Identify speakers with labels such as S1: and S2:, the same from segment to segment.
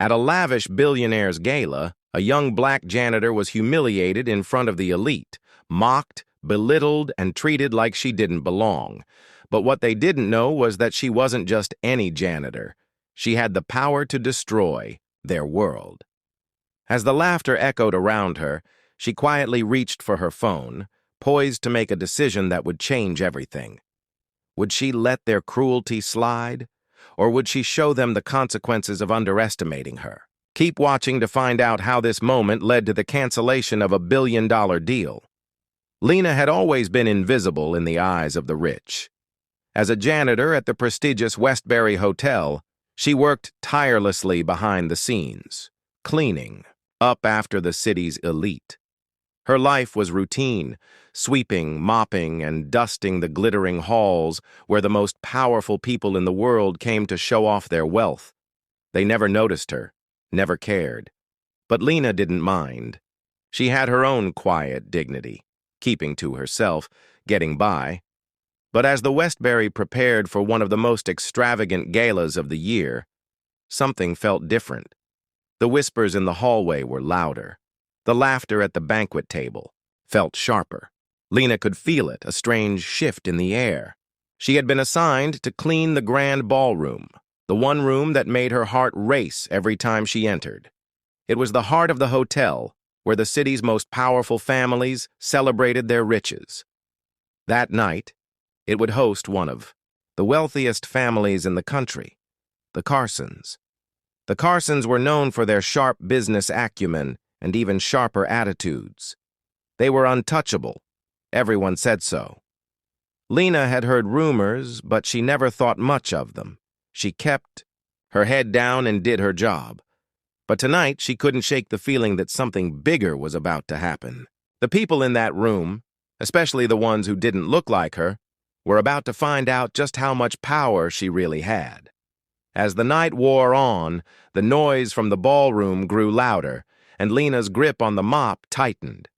S1: At a lavish billionaire's gala, a young black janitor was humiliated in front of the elite, mocked, belittled, and treated like she didn't belong. But what they didn't know was that she wasn't just any janitor. She had the power to destroy their world. As the laughter echoed around her, she quietly reached for her phone, poised to make a decision that would change everything. Would she let their cruelty slide? Or would she show them the consequences of underestimating her? Keep watching to find out how this moment led to the cancellation of a billion-dollar deal. Lena had always been invisible in the eyes of the rich. As a janitor at the prestigious Westbury Hotel, she worked tirelessly behind the scenes, cleaning up after the city's elite. Her life was routine, sweeping, mopping, and dusting the glittering halls where the most powerful people in the world came to show off their wealth. They never noticed her, never cared. But Lena didn't mind. She had her own quiet dignity, keeping to herself, getting by. But as the Westbury prepared for one of the most extravagant galas of the year, something felt different. The whispers in the hallway were louder. The laughter at the banquet table felt sharper. Lena could feel it, a strange shift in the air. She had been assigned to clean the grand ballroom, the one room that made her heart race every time she entered. It was the heart of the hotel, where the city's most powerful families celebrated their riches. That night, it would host one of the wealthiest families in the country, the Carsons. The Carsons were known for their sharp business acumen and even sharper attitudes. They were untouchable. Everyone said so. Lena had heard rumors, but she never thought much of them. She kept her head down and did her job. But tonight, she couldn't shake the feeling that something bigger was about to happen. The people in that room, especially the ones who didn't look like her, were about to find out just how much power she really had. As the night wore on, the noise from the ballroom grew louder, and Lena's grip on the mop tightened.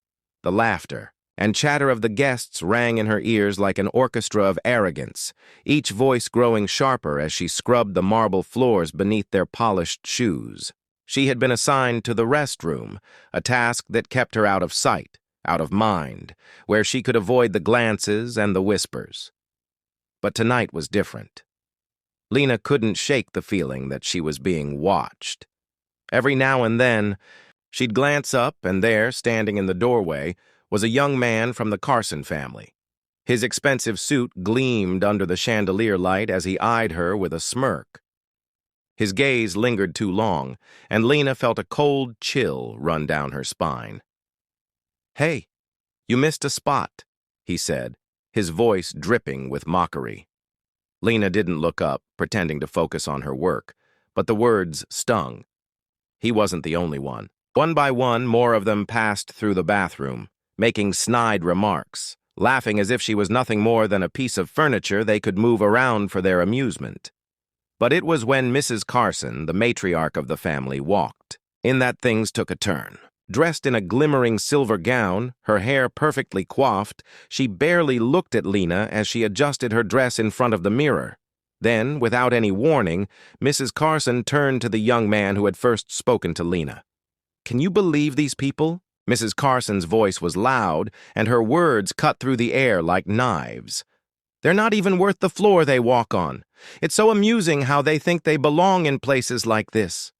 S1: The laughter and chatter of the guests rang in her ears like an orchestra of arrogance, each voice growing sharper as she scrubbed the marble floors beneath their polished shoes. She had been assigned to the restroom, a task that kept her out of sight, out of mind, where she could avoid the glances and the whispers. But tonight was different. Lena couldn't shake the feeling that she was being watched. Every now and then, she'd glance up, and there, standing in the doorway, was a young man from the Carson family. His expensive suit gleamed under the chandelier light as he eyed her with a smirk. His gaze lingered too long, and Lena felt a cold chill run down her spine. "Hey, you missed a spot," he said, his voice dripping with mockery. Lena didn't look up, pretending to focus on her work, but the words stung. He wasn't the only one. One by one, more of them passed through the bathroom, making snide remarks, laughing as if she was nothing more than a piece of furniture they could move around for their amusement. But it was when Mrs. Carson, the matriarch of the family, walked in that things took a turn. Dressed in a glimmering silver gown, her hair perfectly coiffed, she barely looked at Lena as she adjusted her dress in front of the mirror. Then, without any warning, Mrs. Carson turned to the young man who had first spoken to Lena. "Can you believe these people?" Mrs. Carson's voice was loud, and her words cut through the air like knives. "They're not even worth the floor they walk on. It's so amusing how they think they belong in places like this."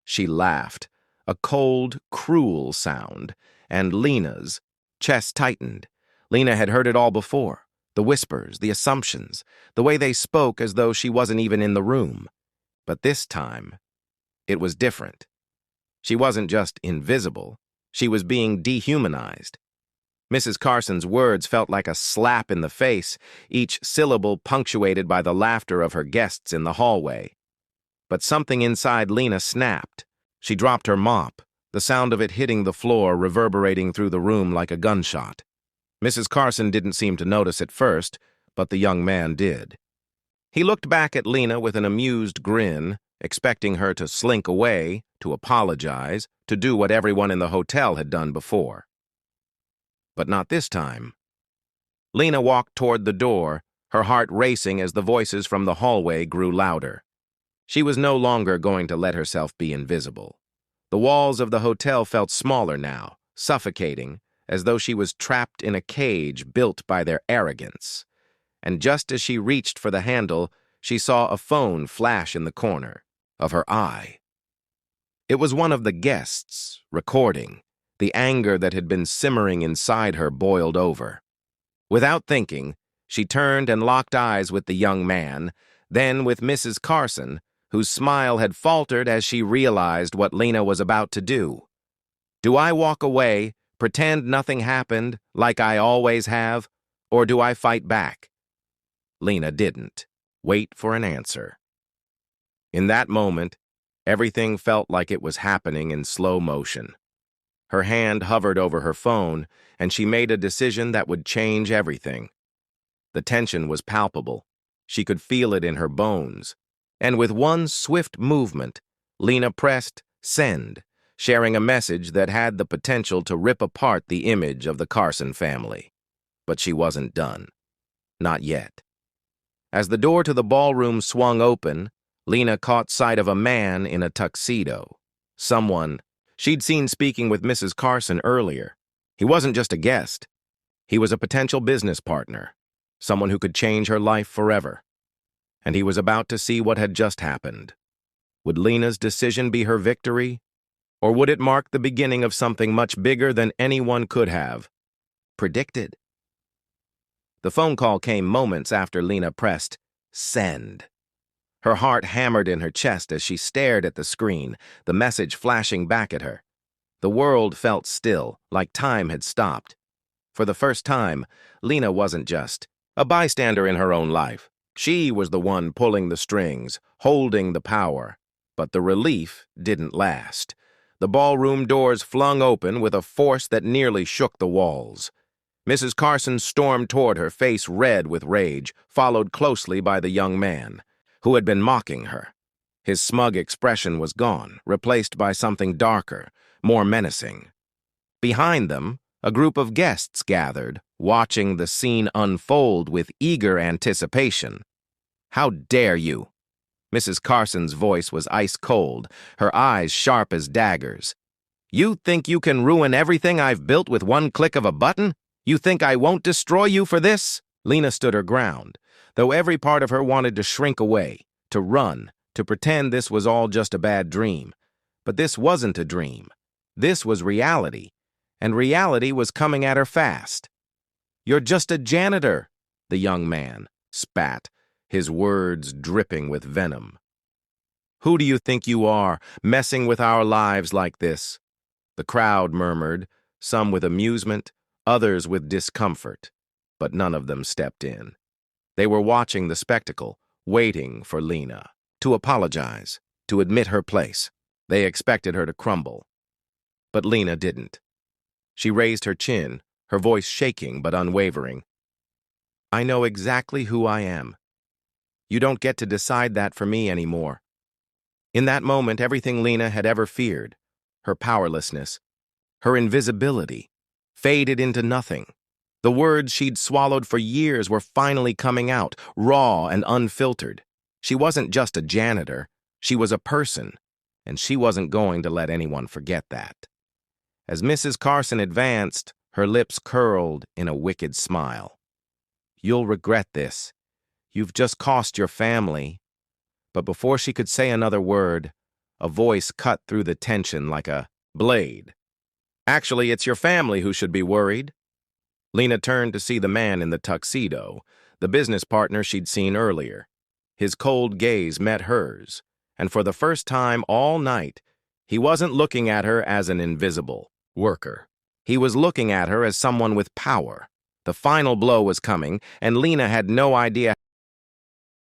S1: She laughed, a cold, cruel sound, and Lena's chest tightened. Lena had heard it all before. The whispers, the assumptions, the way they spoke as though she wasn't even in the room. But this time, it was different. She wasn't just invisible. She was being dehumanized. Mrs. Carson's words felt like a slap in the face, each syllable punctuated by the laughter of her guests in the hallway. But something inside Lena snapped. She dropped her mop, the sound of it hitting the floor reverberating through the room like a gunshot. Mrs. Carson didn't seem to notice at first, but the young man did. He looked back at Lena with an amused grin, expecting her to slink away, to apologize, to do what everyone in the hotel had done before. But not this time. Lena walked toward the door, her heart racing as the voices from the hallway grew louder. She was no longer going to let herself be invisible. The walls of the hotel felt smaller now, suffocating, as though she was trapped in a cage built by their arrogance. And just as she reached for the handle, she saw a phone flash in the corner of her eye. It was one of the guests, recording. The anger that had been simmering inside her boiled over. Without thinking, she turned and locked eyes with the young man, then with Mrs. Carson, whose smile had faltered as she realized what Lena was about to do. Do I walk away, pretend nothing happened, like I always have, or do I fight back? Lena didn't. Wait for an answer. In that moment, everything felt like it was happening in slow motion. Her hand hovered over her phone, and she made a decision that would change everything. The tension was palpable. She could feel it in her bones. And with one swift movement, Lena pressed send, sharing a message that had the potential to rip apart the image of the Carson family. But she wasn't done. Not yet. As the door to the ballroom swung open, Lena caught sight of a man in a tuxedo. Someone she'd seen speaking with Mrs. Carson earlier. He wasn't just a guest. He was a potential business partner, someone who could change her life forever. And he was about to see what had just happened. Would Lena's decision be her victory? Or would it mark the beginning of something much bigger than anyone could have predicted? The phone call came moments after Lena pressed send. Her heart hammered in her chest as she stared at the screen, the message flashing back at her. The world felt still, like time had stopped. For the first time, Lena wasn't just a bystander in her own life. She was the one pulling the strings, holding the power. But the relief didn't last. The ballroom doors flung open with a force that nearly shook the walls. Mrs. Carson stormed toward her, face red with rage, followed closely by the young man, who had been mocking her. His smug expression was gone, replaced by something darker, more menacing. Behind them, a group of guests gathered, watching the scene unfold with eager anticipation. "How dare you?" Mrs. Carson's voice was ice-cold, her eyes sharp as daggers. "You think you can ruin everything I've built with one click of a button? You think I won't destroy you for this?" Lena stood her ground, though every part of her wanted to shrink away, to run, to pretend this was all just a bad dream. But this wasn't a dream. This was reality, and reality was coming at her fast. "You're just a janitor," the young man spat, his words dripping with venom. "Who do you think you are, messing with our lives like this?" The crowd murmured, some with amusement, others with discomfort, but none of them stepped in. They were watching the spectacle, waiting for Lena to apologize, to admit her place. They expected her to crumble. But Lena didn't. She raised her chin, her voice shaking but unwavering. "I know exactly who I am. You don't get to decide that for me anymore." In that moment, everything Lena had ever feared, her powerlessness, her invisibility, faded into nothing. The words she'd swallowed for years were finally coming out, raw and unfiltered. She wasn't just a janitor, she was a person, and she wasn't going to let anyone forget that. As Mrs. Carson advanced, her lips curled in a wicked smile. "You'll regret this. You've just cost your family." But before she could say another word, a voice cut through the tension like a blade. "Actually, it's your family who should be worried." Lena turned to see the man in the tuxedo, the business partner she'd seen earlier. His cold gaze met hers, and for the first time all night, he wasn't looking at her as an invisible worker. He was looking at her as someone with power. The final blow was coming, and Lena had no idea